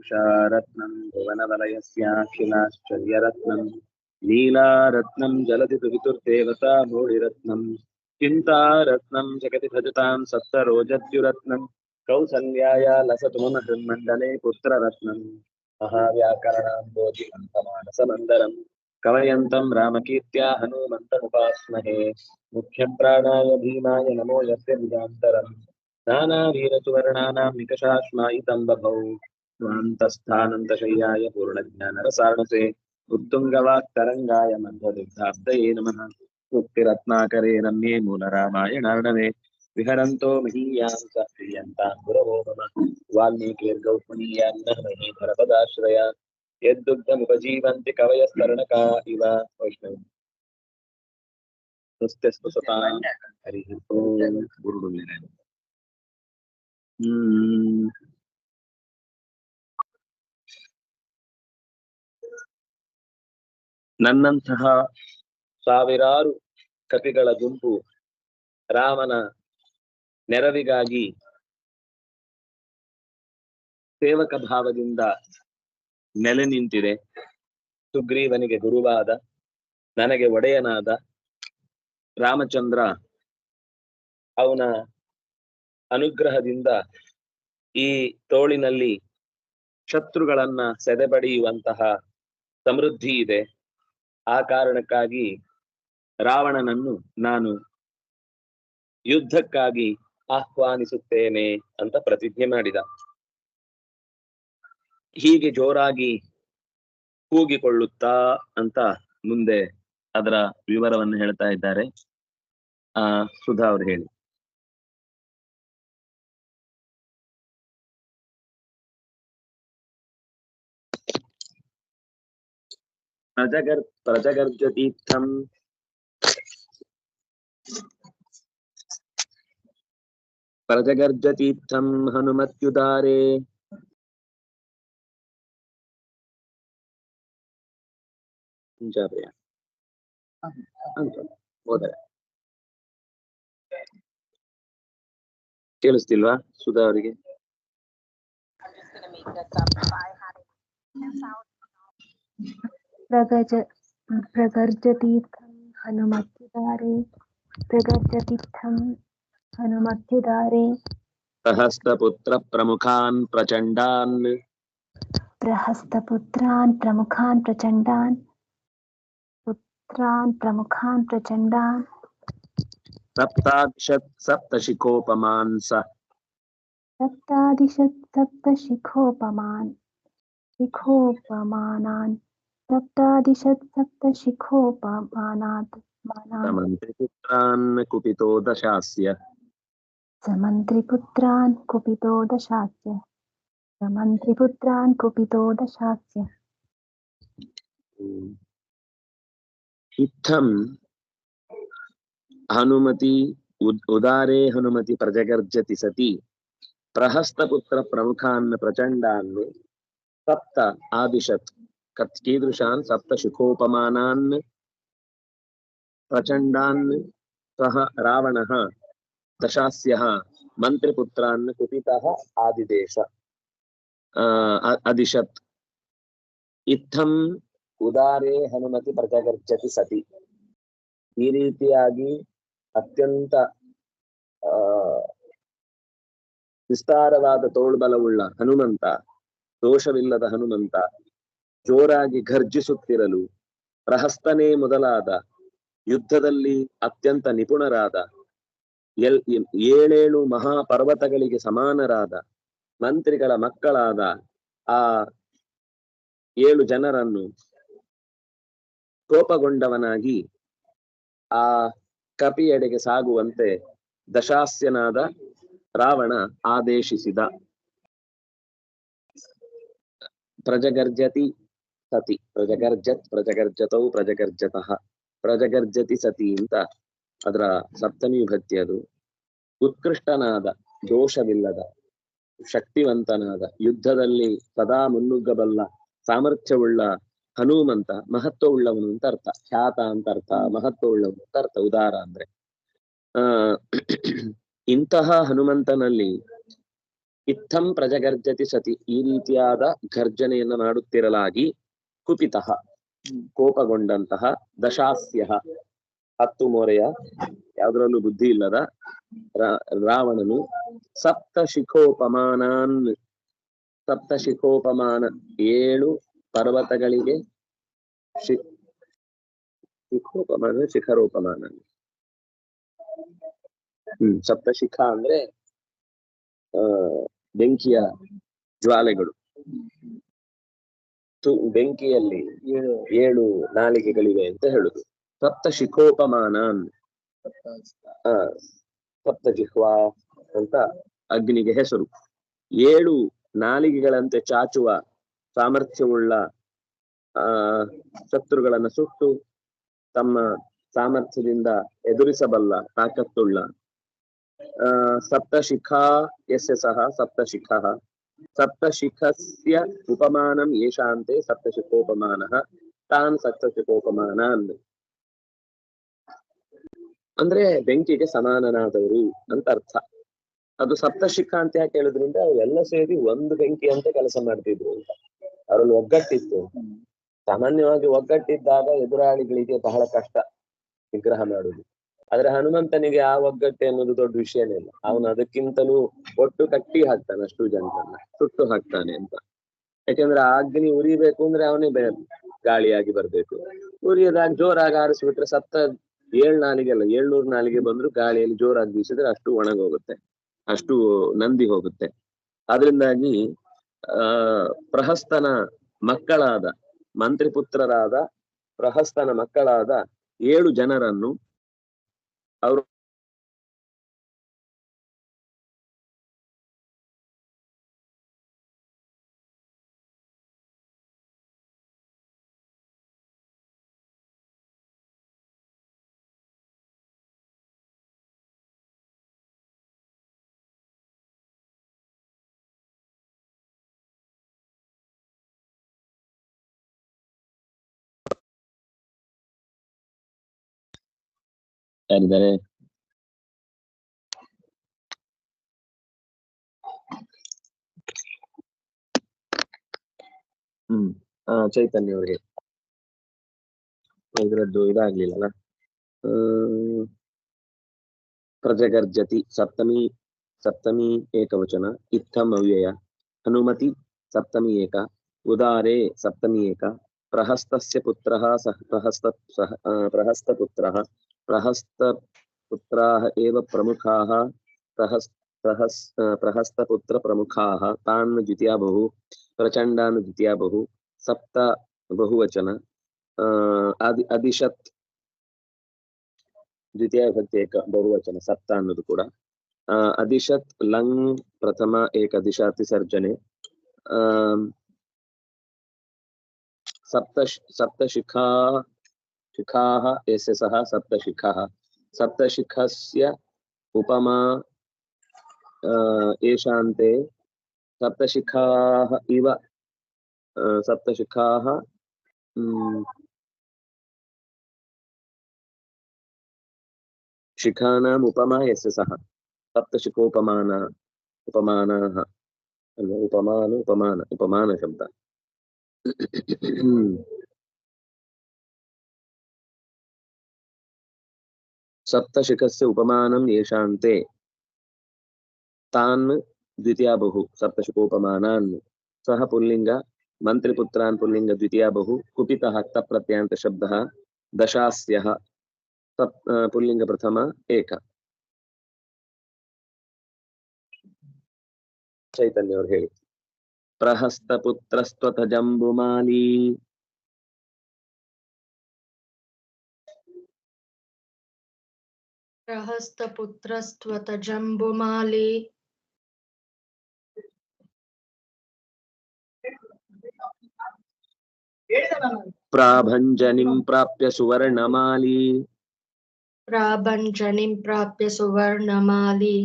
उषारत्नं भुवनवलयस्याखिलाश्चर्यरत्नं लीलारत्नं जलति वितुर्देवता भूरिरत्नं चिन्तारत्नं जगति भजतां सप्तरोजद्युरत्नं कौसल्याय लसतु मम हृन्मण्डले पुत्ररत्नं महाव्याकरणाम्बोधिमन्तमानसमन्दरं कवयन्तं रामकीर्त्या हनूमन्तमुपास्महे मुख्यं प्राणाय भीमाय नमो यस्य विजान्तरम् नानावीरसुवर्णानां निकषाश्मायितं बभौ स्वान्तस्थानन्तशय्याय पूर्णज्ञानरसारणसे उत्तुङ्गवाक्तरङ्गाय मध्वदुग्धाब्दये नमः मुक्तिरत्नाकरे रम्ये मूलरामायणार्णवे विहरन्तो महीयां स प्रियन्तां गुरवो मम वाल्मीकिर्गौस्मनीयान्नः महीधरपदाश्रया यद्दुग्धमुपजीवन्ति कवयस्तरणका इव वैष्णव स्वस्त्यस्वसतां हरिः ओम् गुरुडुलिरे ನನ್ನಂತಹ ಸಾವಿರಾರು ಕಪಿಗಳ ಗುಂಪು ರಾಮನ ನೆರವಿಗಾಗಿ ಸೇವಕ ಭಾವದಿಂದ ನೆಲೆ ನಿಂತಿದೆ. ಸುಗ್ರೀವನಿಗೆ ಗುರುವಾದ ನನಗೆ ಒಡೆಯನಾದ ರಾಮಚಂದ್ರ ಅವನ ಅನುಗ್ರಹದಿಂದ ಈ ತೋಳಿನಲ್ಲಿ ಶತ್ರುಗಳನ್ನ ಸೆದೆಬಡಿಯುವಂತಹ ಸಮೃದ್ಧಿ ಇದೆ. ಆ ಕಾರಣಕ್ಕಾಗಿ ರಾವಣನನ್ನು ನಾನು ಯುದ್ಧಕ್ಕಾಗಿ ಆಹ್ವಾನಿಸುತ್ತೇನೆ ಅಂತ ಪ್ರತಿಜ್ಞೆ ಮಾಡಿದ. ಹೀಗೆ ಜೋರಾಗಿ ಕೂಗಿಕೊಳ್ಳುತ್ತಾ ಅಂತ ಮುಂದೆ ಅದರ ವಿವರವನ್ನು ಹೇಳ್ತಾ ಇದ್ದಾರೆ. ಸುಧಾ ಅವರು ಹೇಳಿ. ಪ್ರಜಗರ್ಜತೀರ್ಥಂ ಪ್ರಜಗರ್ಜತೀರ್ಥಂ ಹನುಮತ್ಯುದಾರೆ ಹೋದರೆ ಕೇಳಿಸ್ತಿಲ್ವಾ ಸುಧಾ ಅವರಿಗೆ? ಪ್ರಗರ್ಜತೀರ್ಥಂ ಹನುಮತ್ಯುದಾರೆ ಪ್ರಗರ್ಜತೀರ್ಥಂ ಹನುಮತ್ಯುದಾರೆ ಪ್ರಹಸ್ತಪುತ್ರ ಪ್ರಮುಖಾನ್ ಪ್ರಚಂಡಾನ್ ಪ್ರಹಸ್ತಪುತ್ರಾನ್ ಪ್ರಮುಖಾನ್ ಪ್ರಚಂಡಾನ್ ಪುತ್ರಾನ್ ಪ್ರಮುಖಾನ್ ಪ್ರಚಂಡಾನ್ ಸಪ್ತಾಕ್ಷತ್ ಸಪ್ತಶಿಖೋಪಮಾನ್ ಸಪ್ತಾದಿಶತ್ ಸಪ್ತಶಿಖೋಪಮಾನ್ ಶಿಖೋಪಮಾನಾನ್ ಸಪ್ತಾದಿಶತ್ ಸಪ್ತಶಿಖೋಪಮಾನಾತ್ ಸಮಂತ್ರಿಪುತ್ರಾನ್ ಕುಪಿತೋ ದಶಾಸ್ಯ ಸಮಂತ್ರಿಪುತ್ರಾನ್ ಕುಪಿತೋ ದಶಾಸ್ಯ ಸಮಂತ್ರಿಪುತ್ರಾನ್ ಕುಪಿತೋ ದಶಾಸ್ಯ ಇತ್ತಂ ಹನುಮತಿ ಉದಾರೇ ಹನುಮತಿ ಪ್ರಜಗರ್ಜತಿ ಸತಿ ಪ್ರಹಸ್ತಪುತ್ರ ಪ್ರಮುಖಾನ್ ಪ್ರಚಂಡಾನ್ ಸಪ್ತ ಆದಿಶತ್ ಕೀದೃಶಾನ್ ಸಪ್ತಶಿಖೋಪಮಾನಾನ್ ಪ್ರಚಂಡಾನ್ ಸಹ ರಾವಣಃ ದಶಾಸ್ಯಃ ಮಂತ್ರಿಪುತ್ರಾನ್ ಕುಪಿತಃ ಆದಿದೇಶ ಅದಿಶತ್. ಇತ್ತಂ ಉದಾರೇ ಹನುಮತಿ ಪ್ರಜಗರ್ಜತಿ ಸತಿ. ಈ ರೀತಿಯಾಗಿ ಅತ್ಯಂತ ವಿಸ್ತಾರವಾದ ತೋಳ್ಬಲವುಳ್ಳ ಹನುಮಂತ, ದೋಷವಿಲ್ಲದ ಹನುಮಂತ ಜೋರಾಗಿ ಘರ್ಜಿಸುತ್ತಿರಲು ಪ್ರಹಸ್ತನೇ ಮೊದಲಾದ ಯುದ್ಧದಲ್ಲಿ ಅತ್ಯಂತ ನಿಪುಣರಾದ ಏಳೇಳು ಮಹಾಪರ್ವತಗಳಿಗೆ ಸಮಾನರಾದ ಮಂತ್ರಿಗಳ ಮಕ್ಕಳಾದ ಆ 7 ಜನರನ್ನು ಕೋಪಗೊಂಡವನಾಗಿ ಆ ಕಪಿಯೆಡೆಗೆ ಸಾಗುವಂತೆ ದಶಾಸ್ಯನಾದ ರಾವಣ ಆದೇಶಿಸಿದ. ಪ್ರಜಗರ್ಜತಿ ಸತಿ, ಪ್ರಜಗರ್ಜತ್ ಪ್ರಜಗರ್ಜತೌ ಪ್ರಜಗರ್ಜತಃ ಪ್ರಜಗರ್ಜತಿ ಸತಿ ಅಂತ ಅದರ ಸಪ್ತಮಿ ವಿಭಕ್ತಿ. ಅದು ಉತ್ಕೃಷ್ಟನಾದ, ದೋಷವಿಲ್ಲದ, ಶಕ್ತಿವಂತನಾದ, ಯುದ್ಧದಲ್ಲಿ ಸದಾ ಮುನ್ನುಗ್ಗಬಲ್ಲ ಸಾಮರ್ಥ್ಯವುಳ್ಳ ಹನುಮಂತ ಮಹತ್ವವುಳ್ಳವನು ಅಂತ ಅರ್ಥ. ಖ್ಯಾತ ಅಂತ ಅರ್ಥ, ಮಹತ್ವವುಳ್ಳವನು ಅಂತ ಅರ್ಥ. ಉದಾರ ಅಂದ್ರೆ ಇಂತಹ ಹನುಮಂತನಲ್ಲಿ ಇತ್ತಂ ಪ್ರಜಗರ್ಜತಿ ಸತಿ, ಈ ರೀತಿಯಾದ ಘರ್ಜನೆಯನ್ನು ಮಾಡುತ್ತಿರಲಾಗಿ ಕುಪಿತಃ ಕೋಪಗೊಂಡಂತಹ ದಶಾಸ್ಯ 10 ಮೋರೆಯ ಯಾವುದರಲ್ಲೂ ಬುದ್ಧಿ ಇಲ್ಲದ ರಾವಣನು ಸಪ್ತಶಿಖೋಪಮಾನಾನ್ 7 ಪರ್ವತಗಳಿಗೆ ಶಿಖೋಪಮಾನ ಶಿಖರೋಪಮಾನ ಸಪ್ತಶಿಖ ಅಂದ್ರೆ ಬೆಂಕಿಯ ಜ್ವಾಲೆಗಳು. ಬೆಂಕಿಯಲ್ಲಿ 7 ನಾಲಿಗೆಗಳಿವೆ ಅಂತ ಹೇಳುದು. ಸಪ್ತಶಿಖೋಪಮಾನಾನ್, ಸಪ್ತಜಿಹ್ವಾ ಅಂತ ಅಗ್ನಿಗೆ ಹೆಸರು. 7 ನಾಲಿಗೆಗಳಂತೆ ಚಾಚುವ ಸಾಮರ್ಥ್ಯವುಳ್ಳ ಶತ್ರುಗಳನ್ನ ಸುಟ್ಟು ತಮ್ಮ ಸಾಮರ್ಥ್ಯದಿಂದ ಎದುರಿಸಬಲ್ಲ ತಾಕತ್ತುಳ್ಳ ಸಪ್ತಶಿಖಾ ಯಸ್ಯ ಸಹ ಸಪ್ತಶಿಖಃ ಸಪ್ತಶಿಖಸ್ಯ ಉಪಮಾನಂ ಯೇಷಾಂತೆ ಸಪ್ತಶಿಖೋಪಮಾನಃ ತಾನ್ ಸಪ್ತಶಿಖೋಪಮಾನಾನ್. ಅಂದ್ರೆ ಬೆಂಕಿಗೆ ಸಮಾನನಾದವರು ಅಂತ ಅರ್ಥ. ಅದು ಸಪ್ತಶಿಖ ಅಂತ ಯಾಕೆ ಹೇಳಿದ್ರಿಂದ ಅವೆಲ್ಲ ಸೇರಿ ಒಂದು ಬೆಂಕಿ ಅಂತ ಕೆಲಸ ಮಾಡ್ತಿದ್ರು ಅಂತ, ಅವರಲ್ಲಿ ಒಗ್ಗಟ್ಟಿತ್ತು. ಸಾಮಾನ್ಯವಾಗಿ ಒಗ್ಗಟ್ಟಿದ್ದಾಗ ಎದುರಾಳಿಗಳಿಗೆ ಬಹಳ ಕಷ್ಟ ನಿಗ್ರಹ ಮಾಡುದು. ಆದ್ರೆ ಹನುಮಂತನಿಗೆ ಆ ಒಗ್ಗಟ್ಟು ಅನ್ನೋದು ದೊಡ್ಡ ವಿಷಯನೇ ಇಲ್ಲ. ಅವನು ಅದಕ್ಕಿಂತಲೂ ಒಟ್ಟು ಕಟ್ಟಿ ಹಾಕ್ತಾನೆ, ಅಷ್ಟು ಜನರನ್ನ ಸುಟ್ಟು ಹಾಕ್ತಾನೆ ಅಂತ. ಯಾಕೆಂದ್ರೆ ಆ ಅಗ್ನಿ ಉರಿಬೇಕು ಅಂದ್ರೆ ಅವನೇ ಗಾಳಿಯಾಗಿ ಬರ್ಬೇಕು. ಉರಿಯದಾಗ ಜೋರಾಗಿ ಆರಿಸ್ಬಿಟ್ರೆ 7 ನಾಲಿಗೆ ಅಲ್ಲ 700 ನಾಲಿಗೆ ಬಂದ್ರು ಗಾಳಿಯಲ್ಲಿ ಜೋರಾಗಿ ಬೀಸಿದ್ರೆ ಅಷ್ಟು ಒಣಗೋಗುತ್ತೆ, ಅಷ್ಟು ನಂದಿ ಹೋಗುತ್ತೆ. ಆದ್ರಿಂದಾಗಿ ಪ್ರಹಸ್ತನ ಮಕ್ಕಳಾದ ಮಂತ್ರಿಪುತ್ರರಾದ ಪ್ರಹಸ್ತನ ಮಕ್ಕಳಾದ 7 ಜನರನ್ನು ಅವರು ಯಾರಿದ್ದಾರೆ? ಚೈತನ್ಯ ಅವರಿಗೆ ಇದರದ್ದು ಇದಾಗ್ಲಿಲ್ಲಲ್ಲ. ಪ್ರಜಗರ್ಜತಿ ಸಪ್ತಮಿ ಏಕವಚನ, ಇತ್ತಂ ಅವ್ಯಯ, ಹನುಮತಿ ಸಪ್ತಮಿ ಏಕ, ಉದಾರೆ ಸಪ್ತಮಿ ಏಕ, ಪ್ರಹಸ್ತಸ್ಯ ಪುತ್ರಃ ಪ್ರಹಸ್ತಪುತ್ರಃ ಪ್ರಹಸ್ತಪುತ್ರಾಃ ಏವ ಪ್ರಮುಖಾಃ ಪ್ರಹಸ್ತಪುತ್ರ ಪ್ರಮುಖಾಃ ತಾನ್ ದ್ವಿತೀಯ ಬಹು, ಪ್ರಚಂಡಾನ್ ದ್ವಿತೀಯ ಬಹು, ಸಪ್ತ ಬಹುವಚನ, ಅದಿಶತ್ ದ್ವಿತೀಯ ವಿಭಕ್ತಿ ಏಕ ಬಹುವಚನ ಸಪ್ತ ಅನ್ನೋದು ಕೂಡ. ಅದಿಶತ್ ಲಂಗ್ ಪ್ರಥಮ ಏಕ ದಿಶಾತಿಸರ್ಜನೆ. ಶಿಖಾಃ ಯಸ್ಯ ಸಹ ಸಪ್ತಶಿಖಃ ಸಪ್ತಶಿಖಸ್ಯ ಉಪಮಾ ಯೇಷಾಂತೆ ಸಪ್ತಶಿಖಾಃ ಇವ ಸಪ್ತಶಿಖಾಃ ಶಿಖಾನಾಂ ಉಪಮಾ ಯಸ್ಯ ಸಹ ಉಪಮಾನಾಃ ಅಲ್ವಾ? ಉಪಮಾನ ಶಬ್ದ. ಸಪ್ತಶಿಖಸ್ಯ ಉಪಮಾನಂ ಯೇಷಾಂತೆ ತಾನ್ ದ್ವಿತೀಯ ಬಹು ಸಪ್ತಶಿಖೋಪಮಾನಾನ್. ಸಹ ಪುಲ್ಲಿಂಗ ಮಂತ್ರಿಪುತ್ರಾನ್ ಪುಲ್ಲಿಂಗ ದ್ವಿತೀಯ ಬಹು, ಕುಪಿತಃ ತಪ್ರತ್ಯಂತ ಶಬ್ದಃ ದಶಾಸ್ಯಃ ಪುಲ್ಲಿಂಗ ಪ್ರಥಮ ಏಕ. ಚೈತನ್ಯ ಅವರು ಹೇಳಿ. ಪ್ರಹಸ್ತಪುತ್ರಸ್ತ್ವಥ ಜಂಬುಮಾಲಿ. ಪ್ರಹಸ್ತಪುತ್ರಸ್ತ್ವಥ ಜಂಬುಮಾಲಿ. ಪ್ರಾಭಂಜನಿಂ ಪ್ರಾಪ್ಯ ಸುವರ್ಣಮಾಲಿ. ಪ್ರಾಭಂಜನಿಂ ಪ್ರಾಪ್ಯ ಸುವರ್ಣಮಾಲಿ.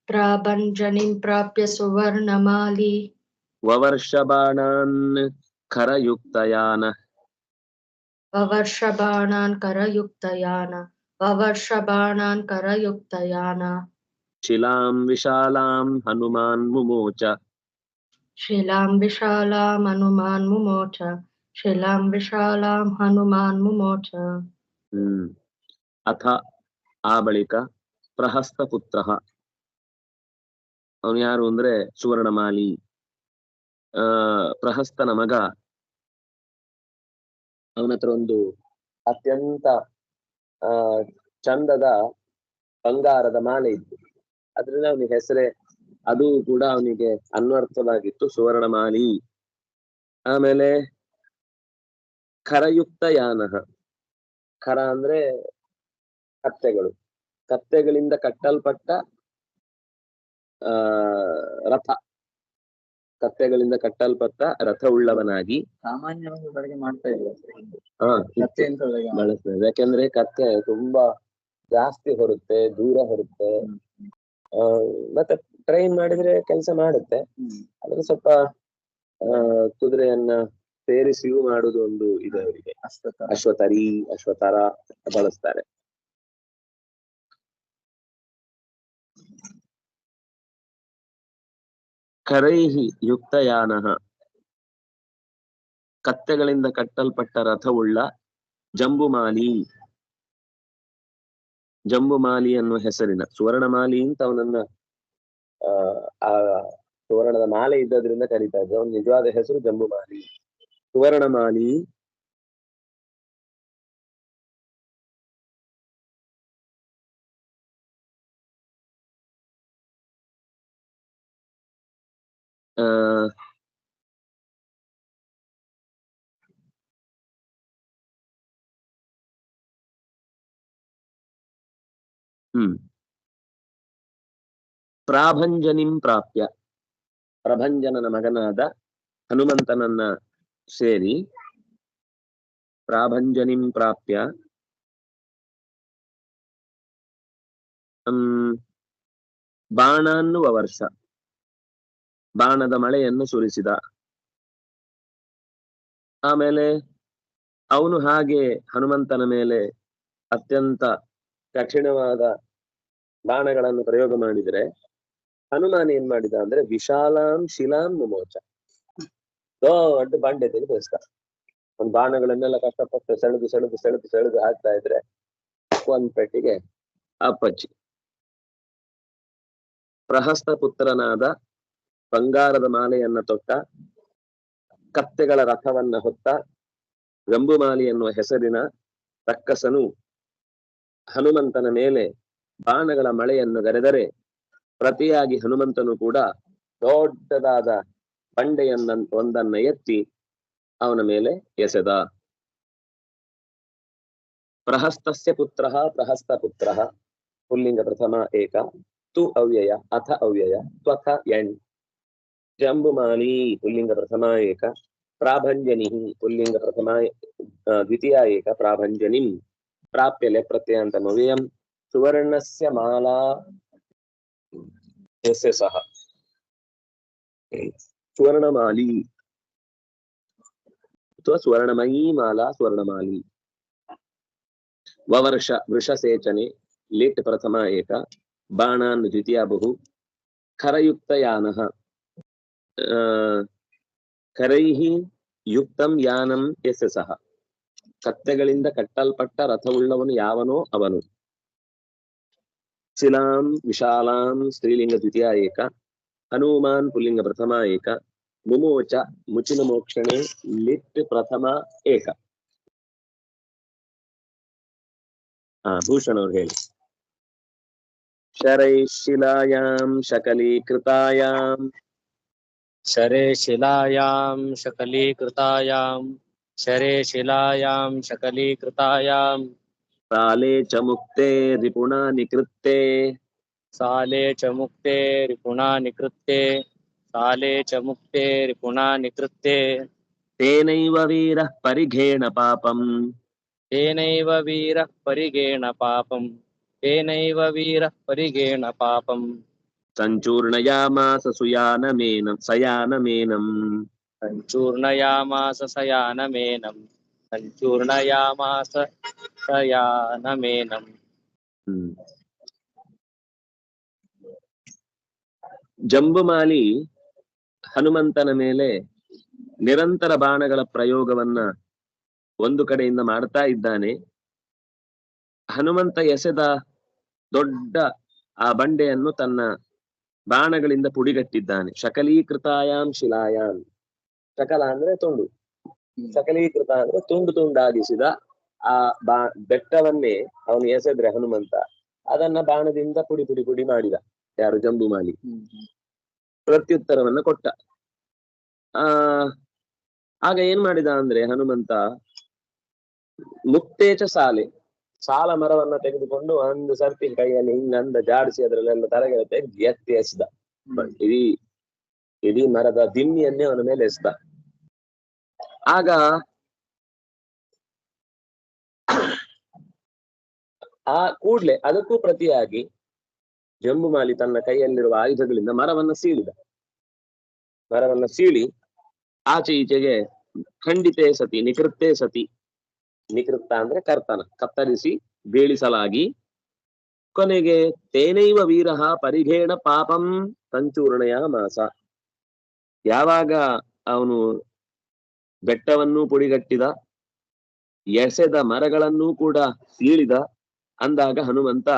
ಪ್ರಾಭಂಜನಿಂ ಪ್ರಾಪ್ಯ ಸುವರ್ಣಮಾಲಿ. ವವರ್ಷಬಾಣಾನ್ ಖರಯುಕ್ತಯಾನ. ವವರ್ಷಬಾಣಾನ್ ಖರಯುಕ್ತಯಾನ. ವವರ್ಷಬಾಣಾನ್ ಖರಯುಕ್ತಯಾನ. ಶಿಲಾಂ ವಿಶಾಲಾಂ ಹನುಮಾನ್ ಮುಮೋಚ. ಶಿಲಾಂ ವಿಶಾಲಾಂ ಹನುಮಾನ್ ಮುಮೋಚ. ಶಿಲಾಂ ವಿಶಾಲಾಂ ಹನುಮಾನ್ ಮುಮೋಚ. ಅಥ ಆ ಬಳಿಕ ಪ್ರಹಸ್ತ ಪುತ್ರ, ಅವನು ಯಾರು ಅಂದ್ರೆ ಸುವರ್ಣಮಾಲಿ, ಪ್ರಹಸ್ತನ ಮಗ. ಅವನ ಹತ್ರ ಒಂದು ಅತ್ಯಂತ ಚಂದದ ಬಂಗಾರದ ಮಾಲೆ ಇತ್ತು. ಅದ್ರಿಂದ ಅವನಿಗೆ ಹೆಸರೇ, ಅದು ಕೂಡ ಅವನಿಗೆ ಅನ್ವರ್ಥವಾಗಿತ್ತು, ಸುವರ್ಣಮಾಲಿ. ಆಮೇಲೆ ಖರಯುಕ್ತ ಯಾನಃ, ಖರ ಅಂದ್ರೆ ಕತ್ತೆಗಳು, ಕತ್ತೆಗಳಿಂದ ಕಟ್ಟಲ್ಪಟ್ಟ ರಥ, ಕತ್ತೆಗಳಿಂದ ಕಟ್ಟಲ್ಪಟ್ಟ ರಥವುಳ್ಳವನಾಗಿ. ಸಾಮಾನ್ಯವಾಗಿ ಬೆಳಗ್ಗೆ ಮಾಡ್ತಾ ಇದ್ರು ಬಳಸ್ತದೆ. ಯಾಕೆಂದ್ರೆ ಕತ್ತೆ ತುಂಬಾ ಜಾಸ್ತಿ ಹೊರುತ್ತೆ, ದೂರ ಹೊರುತ್ತೆ, ಮತ್ತೆ ಟ್ರೈನ್ ಮಾಡಿದ್ರೆ ಕೆಲಸ ಮಾಡುತ್ತೆ. ಆದ್ರೆ ಸ್ವಲ್ಪ ಕುದುರೆಯನ್ನ ಸೇರಿಸಿಯೂ ಮಾಡುದು ಒಂದು ಇದೆ ಅವರಿಗೆ. ಅಶ್ವತರಿ, ಅಶ್ವತರ ಬಳಸ್ತಾರೆ. ಕರೈಹಿ ಯುಕ್ತಯಾನಃ, ಕತ್ತೆಗಳಿಂದ ಕಟ್ಟಲ್ಪಟ್ಟ ರಥವುಳ್ಳ ಜಂಬುಮಾಲಿ. ಜಂಬುಮಾಲಿ ಅನ್ನುವ ಹೆಸರಿನ, ಸುವರ್ಣಮಾಲಿ ಅಂತ ಅವನನ್ನ ಆ ಸುವರ್ಣದ ಮಾಲೆ ಇದ್ದದ್ರಿಂದ ಕರೀತಾ ಇದ್ರು. ಅವನ ನಿಜವಾದ ಹೆಸರು ಜಂಬುಮಾಲಿ, ಸುವರ್ಣಮಾಲಿ. ಪ್ರಾಭಂಜನಿಂ ಪ್ರಾಪ್ಯ, ಪ್ರಭಂಜನನ ಮಗನಾದ ಹನುಮಂತನನ್ನ ಸೇರಿ, ಪ್ರಾಭಂಜನಿಂ ಪ್ರಾಪ್ಯ ಬಾಣಾನ್ನುವ ವರ್ಷ, ಬಾಣದ ಮಳೆಯನ್ನು ಸುರಿಸಿದ. ಆಮೇಲೆ ಅವನು ಹಾಗೆ ಹನುಮಂತನ ಮೇಲೆ ಅತ್ಯಂತ ಕಠಿಣವಾದ ಬಾಣಗಳನ್ನು ಪ್ರಯೋಗ ಮಾಡಿದ್ರೆ, ಹನುಮಾನ್ ಏನ್ ಮಾಡಿದ ಅಂದ್ರೆ ವಿಶಾಲಾಂ ಶಿಲಾಂ ಮುಮೋಚ, ದೊಡ್ಡ ಬಂಡೆ ತೆಗೆದು ಎಸ್ತ. ಒಂದು ಬಾಣಗಳನ್ನೆಲ್ಲ ಕಷ್ಟಪಟ್ಟು ಸೆಳೆದು ಸೆಳೆದು ಸೆಳೆದು ಸೆಳೆದು ಹಾಕ್ತಾ ಇದ್ರೆ ಒಂದ್ ಪೆಟ್ಟಿಗೆ ಅಪ್ಪಚ್ಚಿ. ಪ್ರಹಸ್ತ ಪುತ್ರನಾದ ಬಂಗಾರದ ಮಾಲೆಯನ್ನ ತೊಟ್ಟ, ಕತ್ತೆಗಳ ರಥವನ್ನ ಹೊತ್ತ ಜಂಬುಮಾಲಿ ಎನ್ನುವ ಹೆಸರಿನ ರಕ್ಕಸನು ಹನುಮಂತನ ಮೇಲೆ ಬಾಣಗಳ ಮಳೆಯನ್ನು ಗರೆದರೆ, ಪ್ರತಿಯಾಗಿ ಹನುಮಂತನು ಕೂಡ ದೊಡ್ಡದಾದ ಬಂಡೆಯನ್ನ ಎತ್ತಿ ಅವನ ಮೇಲೆ ಎಸೆದ. ಪ್ರಹಸ್ತಸ್ಯ ಪುತ್ರ ಪ್ರಹಸ್ತ ಪುತ್ರ, ಪುಲ್ಲಿಂಗ ಪ್ರಥಮ ಏಕ, ತು ಅವ್ಯಯ, ಅಥ ಅವ್ಯಯ, ತ್ವಥ ಎಣ್. ಜಂಬುಮಾಲಿ ಪುಲ್ಲಿಂಗ ಪ್ರಥಮ ಏಕ, ಪ್ರಾಭಂಜನಿ ಪುಲ್ಲಿಂಗ ಪ್ರಥಮ ದ್ವಿತೀಯ ಏಕ, ಪ್ರಾಭಂಜನಿಂ ಪ್ರಾಪ್ಯ ಲೆ ಪ್ರತ್ಯಯಾಂತಮವ್ಯಯಂ, ಸುವರ್ಣಸ್ಯ ಮಾಲಾ ಯಸ್ಯ ಸಹ. ಸುವರ್ಣಮಾಲಿ ಅಥವಾ ಸುವರ್ಣಮಯೀ ಮಾಲಾ, ಸುವರ್ಣಮಾಲಿ. ವವರ್ಷ ವೃಷಸೇಚನೆ ಲಿಟ್ ಪ್ರಥಮ ಏಕ, ಬಾಣಾನ್ ದ್ವಿತೀಯ ಬಹು. ಖರಯುಕ್ತಯಾನಃ, ಖರೈಹಿ ಯುಕ್ತಂ ಯಾನಂ ಯಸ್ಯ ಸಹ, ಕತ್ತೆಗಳಿಂದ ಕಟ್ಟಲ್ಪಟ್ಟ ರಥವುಳ್ಳವನು ಯಾವನೋ ಅವನು. ಶಿಲಾಂ ವಿಶಾಲಾಂ ಸ್ತ್ರೀಲಿಂಗ ದ್ವಿತೀಯ ಏಕ, ಹನುಮಾನ್ ಪುಲ್ಲಿಂಗ ಪ್ರಥಮ ಏಕ, ಮುಮೋಚ ಮುಚಿನ ಮೋಕ್ಷಣೆ ಲಿಟ್ ಪ್ರಥಮ ಏಕ. ಭೂಷಣ್ ಅವ್ರು ಹೇಳಿ. ಶರೈ ಶಿಲಾಯಾಂ ಶಕಲೀಕೃತಾಯಾಂ, ಶರೇ ಶಿಲಾಯಾಂ ಶಕಲೀಕೃತಾಯಾಂ, ಶರೇ ಶಿಲಾಯಾಂ ಶಕಲೀಕೃತಾಯಾಂ, ಸಾಲೆ ಚ ಮುಕ್ತೆ ರಿಪುಣಾ ನಿಕೃತ್ತೆ, ಸಾಲೆ ಚ ಮುಕ್ತೆ ರಿಪುಣಾ ನಿಕೃತ್ತೆ, ಸಾಲೆ ಚ ಮುಕ್ತೆ ರಿಪುಣಾ ನಿಕೃತ್ತೆ. ತೇನೈವ ವೀರಃ ಪರಿಘೇಣ ಪಾಪಂ, ತೇನೈವ ವೀರಃ ಪರಿಗೇಣ ಪಾಪಂ, ತೇನೈವ ವೀರಃ ಪರಿಗೇಣ ಪಾಪಂ. ಸಂಚೂರ್ಣಯಾಮಾಸ ಸುಯಾನಮೇನಂ ಸಯಾನಮೇನಂ, ಸಂಚೂರ್ಣಯಾಮಾಸ ಸಯಾನಮೇನಂ, ಸಂಚೂರ್ಣಯಾಮಾಸ ಸಯಾನಮೇನಂ. ಜಂಬುಮಾಲಿ ಹನುಮಂತನ ಮೇಲೆ ನಿರಂತರ ಬಾಣಗಳ ಪ್ರಯೋಗವನ್ನ ಒಂದು ಕಡೆಯಿಂದ ಮಾಡ್ತಾ ಇದ್ದಾನೆ. ಹನುಮಂತ ಎಸೆದ ದೊಡ್ಡ ಆ ಬಂಡೆಯನ್ನು ತನ್ನ ಬಾಣಗಳಿಂದ ಪುಡಿಗಟ್ಟಿದ್ದಾನೆ. ಶಕಲೀಕೃತಾಯಾಮ್ ಶಿಲಾಯಾಮ್, ಶಕಲ ಅಂದ್ರೆ ತುಂಡು, ಶಕಲೀಕೃತ ಅಂದ್ರೆ ತುಂಡು ತುಂಡಾಗಿಸಿದ ಆ ಬೆಟ್ಟವನ್ನೇ ಅವನು ಎಸೆದ್ರೆ ಹನುಮಂತ ಅದನ್ನ ಬಾಣದಿಂದ ಪುಡಿ ಪುಡಿ ಪುಡಿ ಮಾಡಿದ. ಯಾರು? ಜಂಬುಮಾಲಿ. ಪ್ರತ್ಯುತ್ತರವನ್ನ ಕೊಟ್ಟ. ಆಗ ಏನ್ ಮಾಡಿದ ಅಂದ್ರೆ ಹನುಮಂತ ಮುಕ್ತೇಚ ಸಾಲ ಮರವನ್ನ ತೆಗೆದುಕೊಂಡು ಒಂದು ಸರ್ತಿ ಕೈಯಲ್ಲಿ ಹಿಂಗಂದ ಜಾಡಿಸಿ ಅದರಲ್ಲೆಲ್ಲ ತರಗೆಳ ತೆಗೆದು ಎತ್ತಿ ಎಸ್ದ. ಇಡೀ ಮರದ ದಿಮ್ಮಿಯನ್ನೇ ಅವನ ಮೇಲೆ ಎಸ್ದ. ಆಗ ಆ ಕೂಡ್ಲೆ ಅದಕ್ಕೂ ಪ್ರತಿಯಾಗಿ ಜಂಬುಮಾಲಿ ತನ್ನ ಕೈಯಲ್ಲಿರುವ ಆಯುಧಗಳಿಂದ ಮರವನ್ನ ಸೀಳಿ ಆಚೆ ಈಚೆಗೆ ಖಂಡಿತೇ ಸತಿ, ನಿಕೃತ್ತೇ ಸತಿ, ನಿಕೃತ್ತ ಅಂದ್ರೆ ಕರ್ತನ, ಕತ್ತರಿಸಿ ಬೀಳಿಸಲಾಗಿ ಕೊನೆಗೆ ತೇನೈವ ವೀರಃ ಪರಿಘೇಣ ಪಾಪಂ ಸಂಚೂರ್ಣಯ ಮಾಸ. ಯಾವಾಗ ಅವನು ಬೆಟ್ಟವನ್ನೂ ಪುಡಿಗಟ್ಟಿದ, ಎಸೆದ ಮರಗಳನ್ನೂ ಕೂಡ ಸೀಳಿದ, ಅಂದಾಗ ಹನುಮಂತ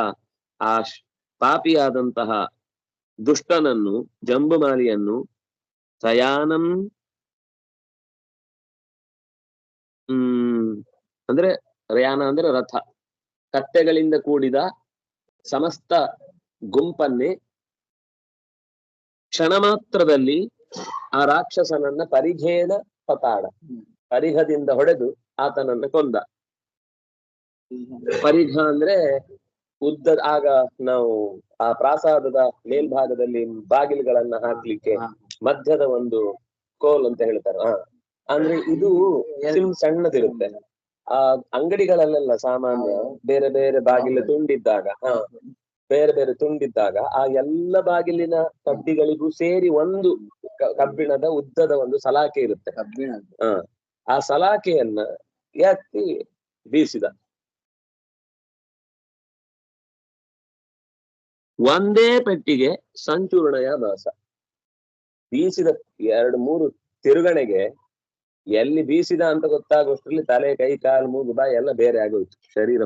ಆ ಪಾಪಿಯಾದಂತಹ ದುಷ್ಟನನ್ನು, ಜಂಬುಮಾಲಿಯನ್ನು ಸಯಾನಂ ಅಂದ್ರೆ ರಯಾನ ಅಂದ್ರೆ ರಥ, ಕತ್ತೆಗಳಿಂದ ಕೂಡಿದ ಸಮಸ್ತ ಗುಂಪನ್ನೇ ಕ್ಷಣ ಮಾತ್ರದಲ್ಲಿ ಆ ರಾಕ್ಷಸನನ್ನ ಪರಿಘೇನ ಪತಾಡ, ಪರಿಘದಿಂದ ಹೊಡೆದು ಆತನನ್ನ ಕೊಂದ. ಪರಿಘ ಅಂದ್ರೆ ಉದ್ದ. ಆಗ ನಾವು ಆ ಪ್ರಾಸಾದದ ಮೇಲ್ಭಾಗದಲ್ಲಿ ಬಾಗಿಲುಗಳನ್ನ ಹಾಕ್ಲಿಕ್ಕೆ ಮಧ್ಯದ ಒಂದು ಕೋಲ್ ಅಂತ ಹೇಳ್ತಾರೆ. ಅಂದ್ರೆ ಇದು ಸಣ್ಣದಿರುತ್ತೆ. ಆ ಅಂಗಡಿಗಳಲ್ಲೆಲ್ಲ ಸಾಮಾನ್ಯ ಬೇರೆ ಬೇರೆ ಬಾಗಿಲು ತುಂಡಿದ್ದಾಗ, ಬೇರೆ ಬೇರೆ ತುಂಡಿದ್ದಾಗ ಆ ಎಲ್ಲ ಬಾಗಿಲಿನ ಕಡ್ಡಿಗಳಿಗೂ ಸೇರಿ ಒಂದು ಕಬ್ಬಿಣದ ಉದ್ದದ ಒಂದು ಸಲಾಕೆ ಇರುತ್ತೆ. ಆ ಸಲಾಕೆಯನ್ನ ಎತ್ತಿ ಬೀಸಿದ. ಒಂದೇ ಪೆಟ್ಟಿಗೆ ಸಂಚೂರ್ಣಯ ಮಾಸ. ಬೀಸಿದ 2-3 ತಿರುಗಣೆಗೆ ಎಲ್ಲಿ ಬೀಸಿದ ಅಂತ ಗೊತ್ತಾಗೋಷ್ಟ್ರಲ್ಲಿ ತಲೆ, ಕೈ, ಕಾಲು, ಮೂಗು, ಬಾಯಿ ಎಲ್ಲ ಬೇರೆ ಆಗೋಯ್ತು. ಶರೀರ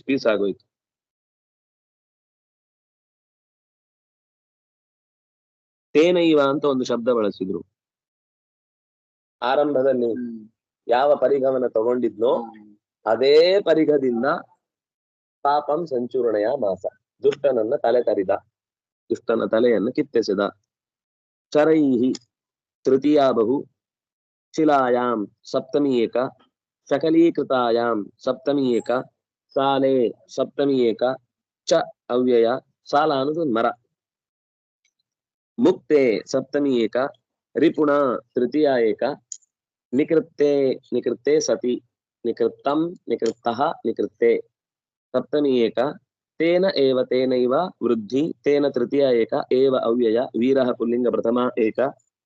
ಪೀಸ್ ಆಗೋಯ್ತು. ತೇನೈವ ಅಂತ ಒಂದು ಶಬ್ದ ಬಳಸಿದ್ರು. ಆರಂಭದಲ್ಲಿ ಯಾವ ಪರಿಘವನ್ನ ತಗೊಂಡಿದ್ನೋ ಅದೇ ಪರಿಘದಿಂದ ಪಾಪಂ ಸಂಚೂರ್ಣಯ ಮಾಸ, ದುಷ್ಟನನ್ನ ತಲೆ ಕರಿದ, ದುಷ್ಟನ ತಲೆಯನ್ನು ಕಿತ್ತೆಸೆದ. ಚರೈಹಿ ತೃತೀಯಾಬಹು ಶಿಲಾಯಾಂ ಸಪ್ತಮಿ ಏಕ, ಶಕಲೀಕೃತಾಯಾಂ ಸಪ್ತಮಿ ಏಕ, ಸಾಲೆ ಸಪ್ತಮಿ ಏಕ ಚ ಅವ್ಯಯ. ಸಾಲ ಅನ್ನೋದು ಮರ. ಮುಕ್ತೆ ಸಪ್ತಮಿ ಏಕ, ರಿಪುಣ ತೃತೀಯ ಏಕ, ನಿಕೃತ್ತೆ ಸತಿ, ನಿಕೃತ್ತಂ ನಿಕೃತ್ತಃ ನಿಕೃತ್ತೆ ಸಪ್ತಮಿ ಏಕ, ತೇನ ಏವ ತೇನೈವ ವೃದ್ಧಿ, ತೇನ ತೃತೀಯ ಏಕ ಏವ ಅವ್ಯಯ, ವೀರಃ ಪುಲ್ಲಿಂಗ ಪ್ರಥಮ ಏಕ,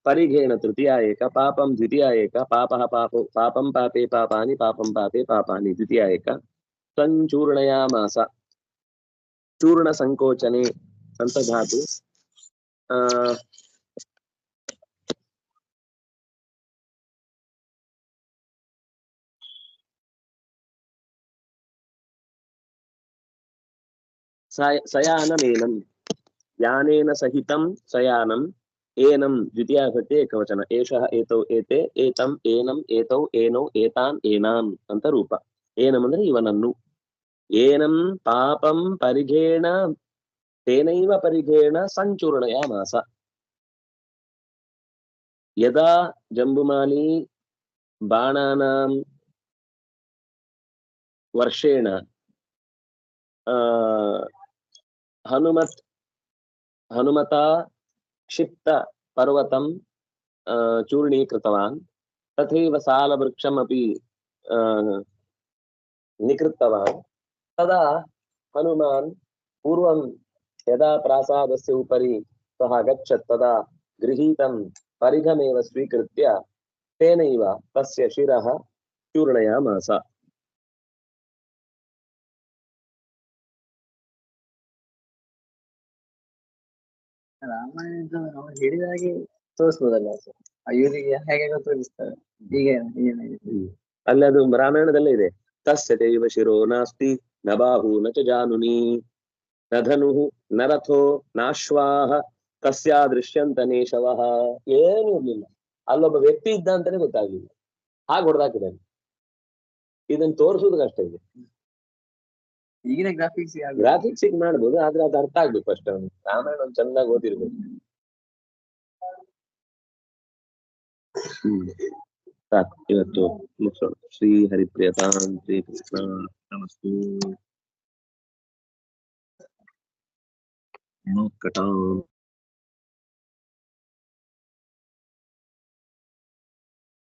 ಪರಿಘೇಣ ತೃತೀಯ ಏಕ, ಪಾಪಂ ದ್ವಿತೀಯ ಏಕ, ಪಾಪಃ ಪಾಪಂ ಪಾಪೇ ಪಾಪಾನಿ, ಪಾಪಂ ಪಾಪೇ ಪಾಪಾನಿ ದ್ವಿತೀಯ ಏಕ, ಸಂಚೂರ್ಣಯಾಮಾಸ. ಚೂರ್ಣ ಸಂಕೋಚನೆ ಅಂತ ಧಾತು. ಸಯಾನಮೇನಂ, ಯಾನೇನ ಸಹಿತಂ ಸಯಾನಂ, ಏನಂ ದ್ವಿತೀಯ ಭಕ್ತಿ ಏಕವಚನ. ಏಷಃ ಏತೌ ಏತೆ, ಏತಂ ಏನಂ ಏತೌ ಏನೌ ಏತಾನ್ ಏನಾನ್ ಅಂತ ರೂಪ. ಏನಂ ಅಂದ್ರೆ ಇವನನ್ನು. ಏನಂ ಪಾಪಂ ಪರಿಘೇಣ ತೇನೈವ ಪರಿಘೇಣ ಸಂಚೂರ್ಣಯ ಮಾಸ. ಯದಾ ಜಂಬುಮಾಲಿ ಬಾಣಾನಾಂ ವರ್ಷೇಣ ಹನುಮತಾ क्षिप्त पर्वतं चूर्णीकृतवान्, तथैव सालवृक्षमपि निकृत्तवान्. तदा हनुमान् पूर्वं यदा प्रासादस्य उपरि सः गच्छत् तदा गृहीतं परिघमेव स्वीकृत्य तेनैव तस्य शिरः चूर्णयामास. ರಾಮಾಯಣ ನಾವು ಹೇಳಿದ ಹಾಗೆ ತೋರಿಸ್ಬೋದಲ್ಲ ಸರ್, ಇವರಿಗೆ ಹೇಗೆ ತೋರಿಸ್ತಾರೆ ಹೀಗೆ ಏನಾಗಿದೆ. ಅಲ್ಲಿ ಅದು ರಾಮಾಯಣದಲ್ಲೇ ಇದೆ. ತಸ್ಯ ಚೈವ ಶಿರೋ ನಾಸ್ತಿ ನ ಬಾಹು ನ ಚ ಜಾನುನಿ ನ ಧನುಃ ನ ರಥೋ ನಾಶ್ವಾಹ ಕಸ್ಯಾ ದೃಶ್ಯಂತ ನೇಶವಃ. ಏನು ಇರ್ಲಿಲ್ಲ, ಅಲ್ಲೊಬ್ಬ ವ್ಯಕ್ತಿ ಇದ್ದ ಅಂತಾನೆ ಗೊತ್ತಾಗ್ಲಿಲ್ಲ, ಹಾಗೆ ಹೊಡೆದಾಕಿದ್ದಾನೆ. ಇದನ್ನ ತೋರಿಸುವುದು ಕಷ್ಟ ಇದೆ. ಈಗಿನ ಗ್ರಾಫಿಕ್ಸ್ ಮಾಡ್ಬೋದು, ಆದ್ರೆ ಅದು ಅರ್ಥ ಆಗ್ಬೇಕು ಅಷ್ಟೇ. ಅವನು ರಾಮಾಯಣ ಒಂದು ಚಂದಾಗಿ ಓದಿರ್ಬೇಕು. ಸಾಕು, ಇವತ್ತು ಮುಗಿಸೋಣ. ಶ್ರೀ ಹರಿಪ್ರಿಯತಾಂ ಶ್ರೀ ಕೃಷ್ಣ ನಮಸ್ತೆ. ನಮೋತ್ಕಟಾಂ.